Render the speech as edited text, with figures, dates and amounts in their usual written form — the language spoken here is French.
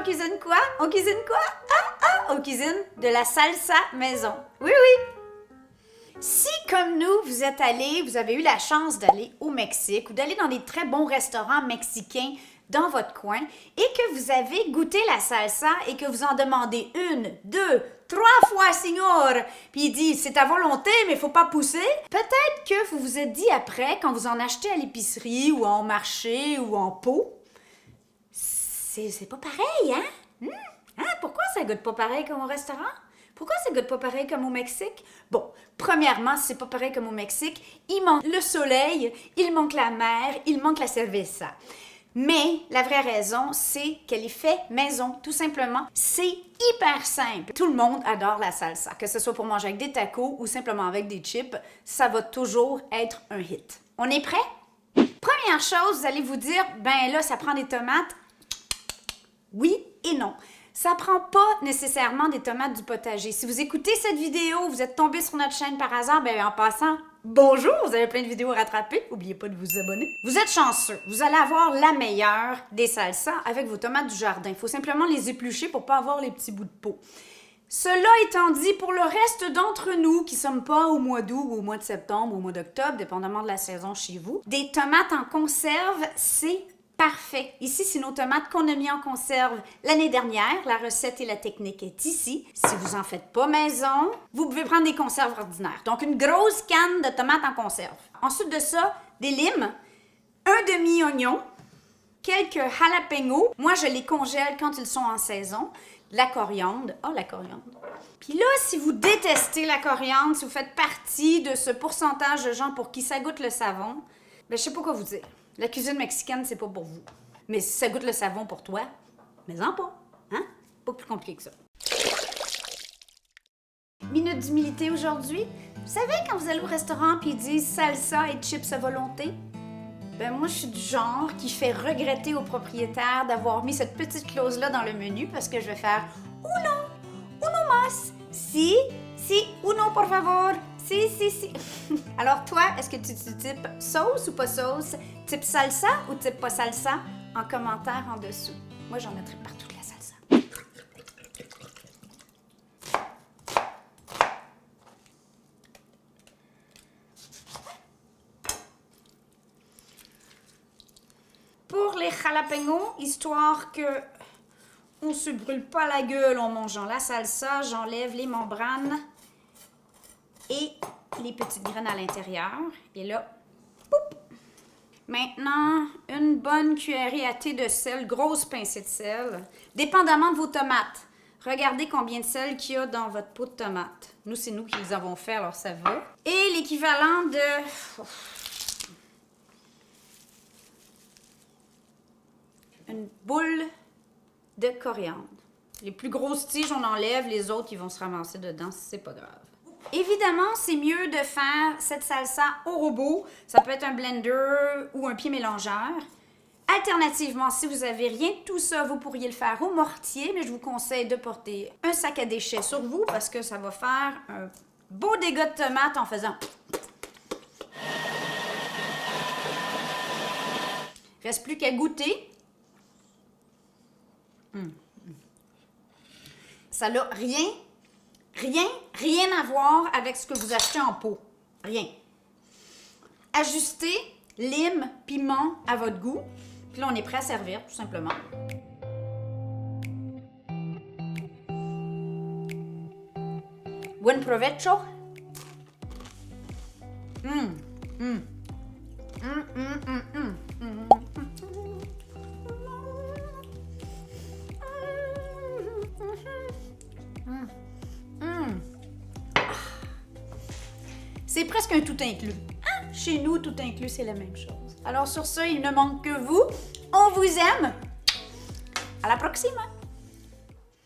on cuisine quoi? On cuisine quoi? On cuisine de la salsa maison. Oui, oui. Si, comme nous, vous avez eu la chance d'aller au Mexique ou d'aller dans des très bons restaurants mexicains dans votre coin et que vous avez goûté la salsa et que vous en demandez 1, 2, 3 fois, Signor, puis il dit, c'est à volonté, mais il faut pas pousser. Peut-être que vous vous êtes dit après, quand vous en achetez à l'épicerie ou en marché ou en pot, c'est pas pareil, hein? Pourquoi ça goûte pas pareil comme au restaurant? Pourquoi ça goûte pas pareil comme au Mexique? Bon, premièrement, si c'est pas pareil comme au Mexique, il manque le soleil, il manque la mer, il manque la cerveza. Mais la vraie raison, c'est qu'elle est faite maison, tout simplement. C'est hyper simple. Tout le monde adore la salsa, que ce soit pour manger avec des tacos ou simplement avec des chips, ça va toujours être un hit. On est prêt? Première chose, vous allez vous dire, ben là, ça prend des tomates. Oui et non. Ça prend pas nécessairement des tomates du potager. Si vous écoutez cette vidéo, vous êtes tombé sur notre chaîne par hasard, ben en passant, bonjour, vous avez plein de vidéos à rattraper. N'oubliez pas de vous abonner. Vous êtes chanceux. Vous allez avoir la meilleure des salsas avec vos tomates du jardin. Il faut simplement les éplucher pour pas avoir les petits bouts de peau. Cela étant dit, pour le reste d'entre nous qui ne sommes pas au mois d'août ou au mois de septembre ou au mois d'octobre, dépendamment de la saison chez vous, des tomates en conserve, c'est parfait. Ici, c'est nos tomates qu'on a mis en conserve l'année dernière. La recette et la technique est ici. Si vous n'en faites pas maison, vous pouvez prendre des conserves ordinaires. Donc, une grosse canne de tomates en conserve. Ensuite de ça, des limes, un demi-oignon, quelques jalapenos. Moi, je les congèle quand ils sont en saison. La coriandre. Oh, la coriandre. Puis là, si vous détestez la coriandre, si vous faites partie de ce pourcentage de gens pour qui ça goûte le savon, ben, je sais pas quoi vous dire. La cuisine mexicaine, c'est pas pour vous. Mais si ça goûte le savon pour toi, mais en pas. Hein? Pas plus compliqué que ça. Minute d'humilité aujourd'hui. Vous savez, quand vous allez au restaurant et ils disent salsa et chips à volonté? Ben moi, je suis du genre qui fait regretter au propriétaire d'avoir mis cette petite clause-là dans le menu parce que je vais faire uno más, si, uno por favor, si. Alors toi, est-ce que tu types sauce ou pas sauce? Type salsa ou type pas salsa? En commentaire en dessous. Moi, j'en mettrai partout de la salsa. Pour les jalapenos, histoire que on se brûle pas la gueule en mangeant la salsa, j'enlève les membranes et les petites graines à l'intérieur. Et là, poup! Maintenant, une bonne cuillerée à thé de sel, grosse pincée de sel, dépendamment de vos tomates. Regardez combien de sel qu'il y a dans votre pot de tomate. Nous, c'est nous qui les avons fait, alors ça va. Et l'équivalent de... une boule de coriandre. Les plus grosses tiges, on enlève, les autres, ils vont se ramasser dedans, c'est pas grave. Évidemment, c'est mieux de faire cette salsa au robot. Ça peut être un blender ou un pied mélangeur. Alternativement, si vous n'avez rien de tout ça, vous pourriez le faire au mortier, mais je vous conseille de porter un sac à déchets sur vous parce que ça va faire un beau dégât de tomates en faisant... Reste plus qu'à goûter. Ça n'a rien à voir avec ce que vous achetez en pot. Rien. Ajustez lime, piment à votre goût. Puis là, on est prêt à servir, tout simplement. Buen provecho. C'est presque un tout inclus. Chez nous, tout inclus, c'est la même chose. Alors sur ce, il ne manque que vous. On vous aime. À la prochaine.